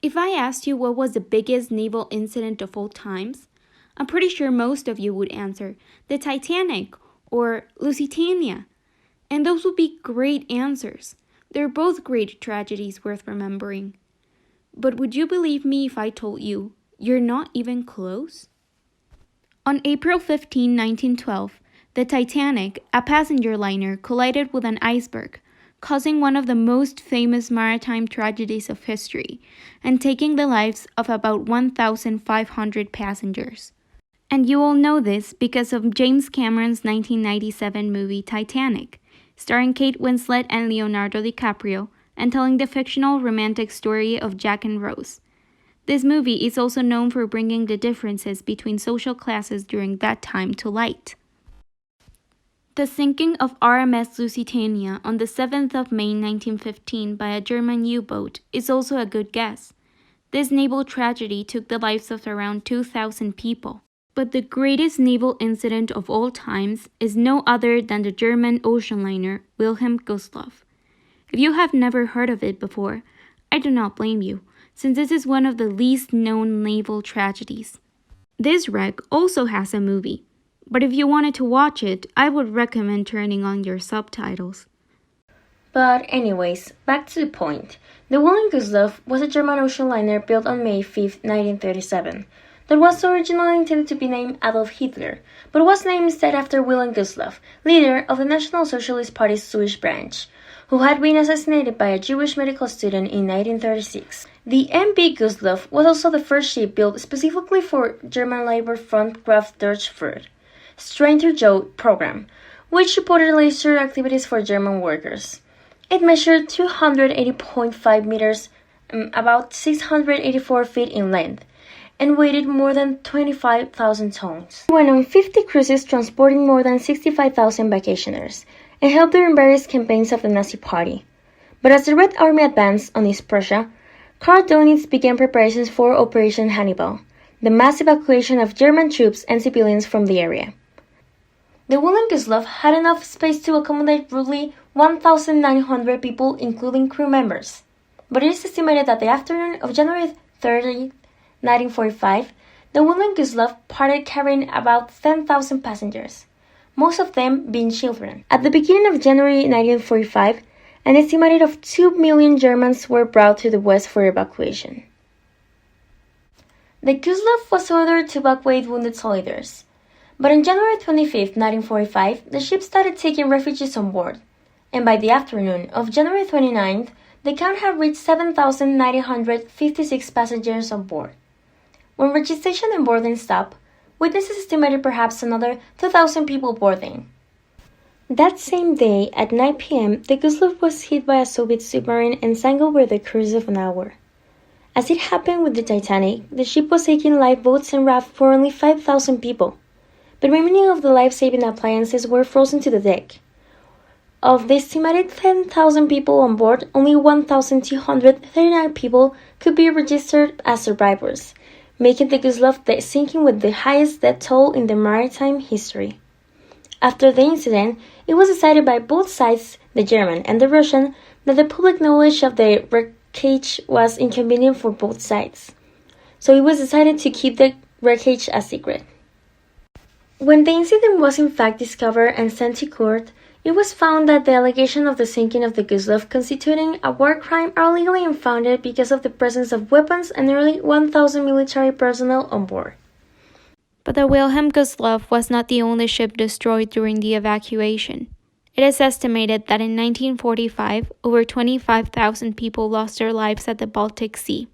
If I asked you what was the biggest naval incident of all times, I'm pretty sure most of you would answer the Titanic or Lusitania. And those would be great answers. They're both great tragedies worth remembering. But would you believe me if I told you you're not even close? On April 15, 1912, the Titanic, a passenger liner, collided with an iceberg, causing one of the most famous maritime tragedies of history and taking the lives of about 1,500 passengers. And you all know this because of James Cameron's 1997 movie Titanic, starring Kate Winslet and Leonardo DiCaprio, and telling the fictional romantic story of Jack and Rose. This movie is also known for bringing the differences between social classes during that time to light. The sinking of RMS Lusitania on the 7th of May 1915 by a German U-boat is also a good guess. This naval tragedy took the lives of around 2,000 people. But the greatest naval incident of all times is no other than the German ocean liner Wilhelm Gustloff. If you have never heard of it before, I do not blame you, since this is one of the least known naval tragedies. This wreck also has a movie, but if you wanted to watch it, I would recommend turning on your subtitles. But anyways, back to the point. The Wilhelm Gustloff was a German ocean liner built on May 5, 1937. That was originally intended to be named Adolf Hitler, but was named instead after Wilhelm Gustloff, leader of the National Socialist Party's Swiss branch, who had been assassinated by a Jewish medical student in 1936. The MV Gustloff was also the first ship built specifically for German Labor Front Kraft Deutsche Führer Stranger Joe program, which supported leisure activities for German workers. It measured 280.5 meters, about 684 feet in length, and weighed more than 25,000 tons. It went on 50 cruises transporting more than 65,000 vacationers, and helped during various campaigns of the Nazi Party. But as the Red Army advanced on East Prussia, Karl Dönitz began preparations for Operation Hannibal, the mass evacuation of German troops and civilians from the area. The Wilhelm Gustloff had enough space to accommodate roughly 1,900 people, including crew members. But it is estimated that the afternoon of January 30, 1945, the Wilhelm Gustloff parted carrying about 10,000 passengers, most of them being children. At the beginning of January 1945, an estimated of 2 million Germans were brought to the west for evacuation. The Gustloff was ordered to evacuate wounded soldiers, but on January 25, 1945, the ship started taking refugees on board, and by the afternoon of January 29th, the count had reached 7,956 passengers on board. When registration and boarding stopped, witnesses estimated perhaps another 2,000 people boarding. That same day, at 9 p.m., the Gustloff was hit by a Soviet submarine and sank over the course of an hour. As it happened with the Titanic, the ship was taking lifeboats and rafts for only 5,000 people, but remaining of the life-saving appliances were frozen to the deck. Of the estimated 10,000 people on board, only 1,239 people could be registered as survivors, making the Gustloff the sinking with the highest death toll in the maritime history. After the incident, it was decided by both sides, the German and the Russian, that the public knowledge of the wreckage was inconvenient for both sides. So it was decided to keep the wreckage a secret. When the incident was in fact discovered and sent to court, it was found that the allegation of the sinking of the Gustloff constituting a war crime are legally unfounded because of the presence of weapons and nearly 1,000 military personnel on board. But the Wilhelm Gustloff was not the only ship destroyed during the evacuation. It is estimated that in 1945, over 25,000 people lost their lives at the Baltic Sea.